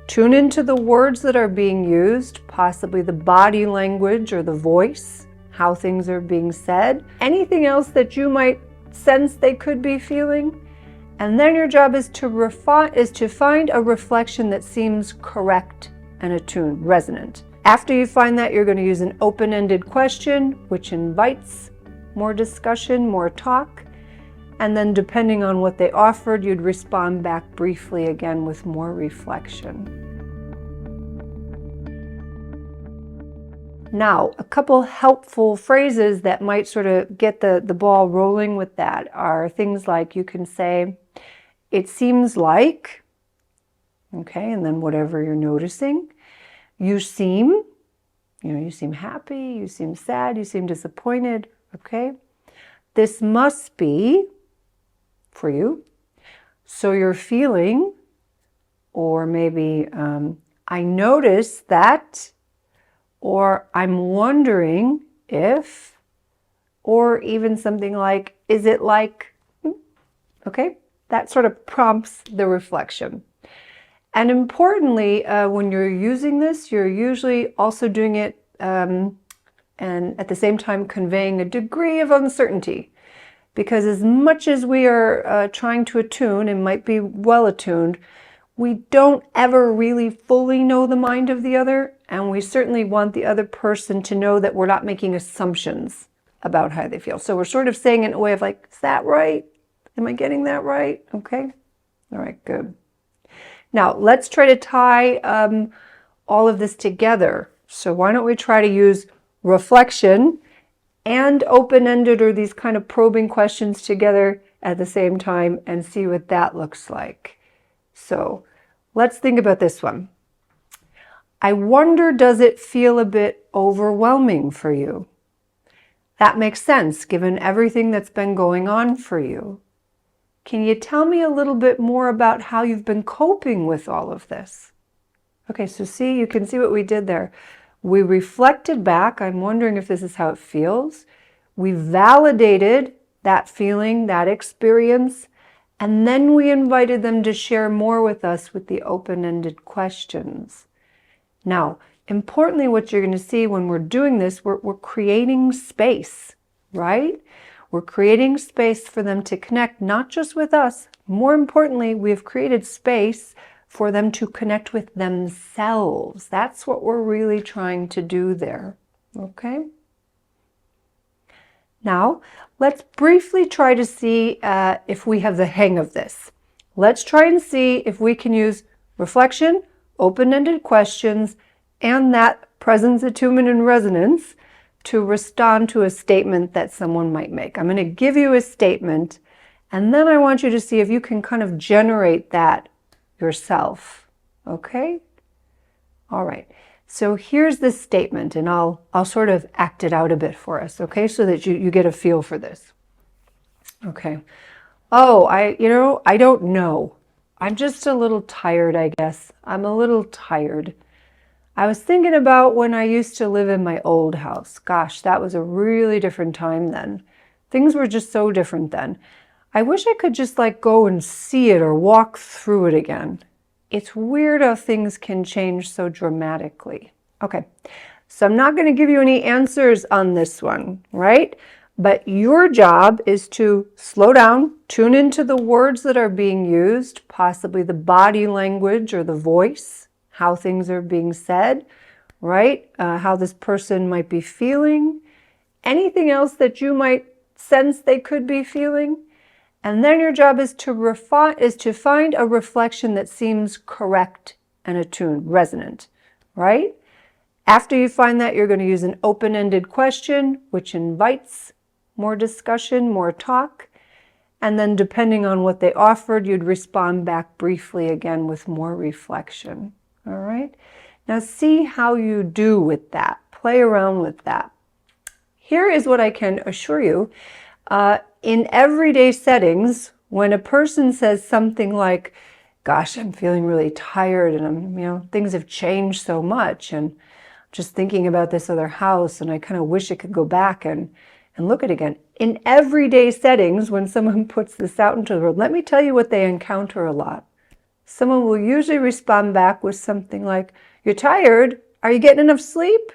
Tune into the words that are being used, possibly the body language or the voice, how things are being said, anything else that you might sense they could be feeling. And then your job is to find a reflection that seems correct and attuned, resonant. After you find that, you're going to use an open-ended question, which invites more discussion, more talk. And then depending on what they offered, you'd respond back briefly again with more reflection. Now, a couple helpful phrases that might sort of get the ball rolling with that are things like you can say, it seems like, okay, and then whatever you're noticing. You seem happy, you seem sad, you seem disappointed, okay? This must be for you. So you're feeling, or maybe I noticed that, or I'm wondering if, or even something like, is it like, okay? That sort of prompts the reflection. And importantly, when you're using this, you're usually also doing it and at the same time conveying a degree of uncertainty. Because as much as we are trying to attune and might be well attuned, we don't ever really fully know the mind of the other, and we certainly want the other person to know that we're not making assumptions about how they feel. So we're sort of saying it in a way of like, is that right? Am I getting that right? Okay. All right, good. Now let's try to tie all of this together. So why don't we try to use reflection and open-ended or these kind of probing questions together at the same time and see what that looks like. So let's think about this one. I wonder, does it feel a bit overwhelming for you? That makes sense given everything that's been going on for you. Can you tell me a little bit more about how you've been coping with all of this? Okay, so see, you can see what we did there. We reflected back. I'm wondering if this is how it feels. We validated that feeling, that experience, and then we invited them to share more with us with the open-ended questions. Now, importantly, what you're going to see when we're doing this, we're creating space, right? We're creating space for them to connect, not just with us. More importantly, we've created space for them to connect with themselves. That's what we're really trying to do there, okay? Now, let's briefly try to see if we have the hang of this. Let's try and see if we can use reflection, open-ended questions, and that presence, attunement, and resonance to respond to a statement that someone might make. I'm going to give you a statement, and then I want you to see if you can kind of generate that yourself. Okay? All right. So here's the statement, and I'll sort of act it out a bit for us, okay? So that you get a feel for this. Okay. Oh, I don't know. I'm just a little tired, I guess. I'm a little tired. I was thinking about when I used to live in my old house. Gosh, that was a really different time then. Things were just so different then. I wish I could just like go and see it or walk through it again. It's weird how things can change so dramatically. Okay, so I'm not going to give you any answers on this one, right? But your job is to slow down, tune into the words that are being used, possibly the body language or the voice, how things are being said, right? How this person might be feeling, anything else that you might sense they could be feeling. And then your job is to find a reflection that seems correct and attuned, resonant, right? After you find that, you're going to use an open-ended question, which invites more discussion, more talk. And then depending on what they offered, you'd respond back briefly again with more reflection. All right. Now see how you do with that. Play around with that. Here is what I can assure you. In everyday settings, when a person says something like, gosh, I'm feeling really tired and things have changed so much and just thinking about this other house and I kind of wish I could go back and look at it again. In everyday settings, when someone puts this out into the world, let me tell you what they encounter a lot. someone will usually respond back with something like, "You're tired? Are you getting enough sleep?"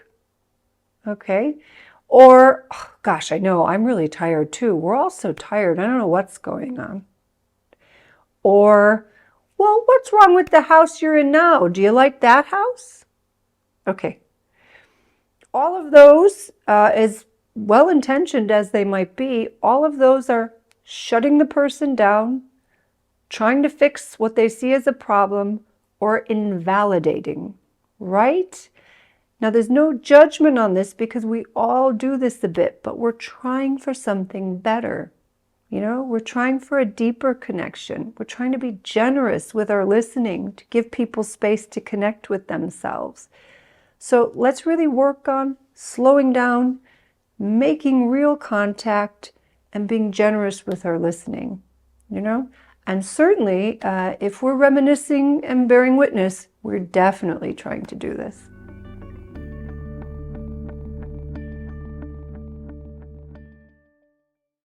Okay. Or, "Oh, gosh, I know, I'm really tired too. We're all so tired. I don't know what's going on." Or, "Well, what's wrong with the house you're in now? Do you like that house?" Okay. All of those, as well-intentioned as they might be, all of those are shutting the person down, trying to fix what they see as a problem, or invalidating, right? Now, there's no judgment on this because we all do this a bit, but we're trying for something better. We're trying for a deeper connection. We're trying to be generous with our listening, to give people space to connect with themselves. So let's really work on slowing down, making real contact, and being generous with our listening, And certainly, if we're reminiscing and bearing witness, we're definitely trying to do this.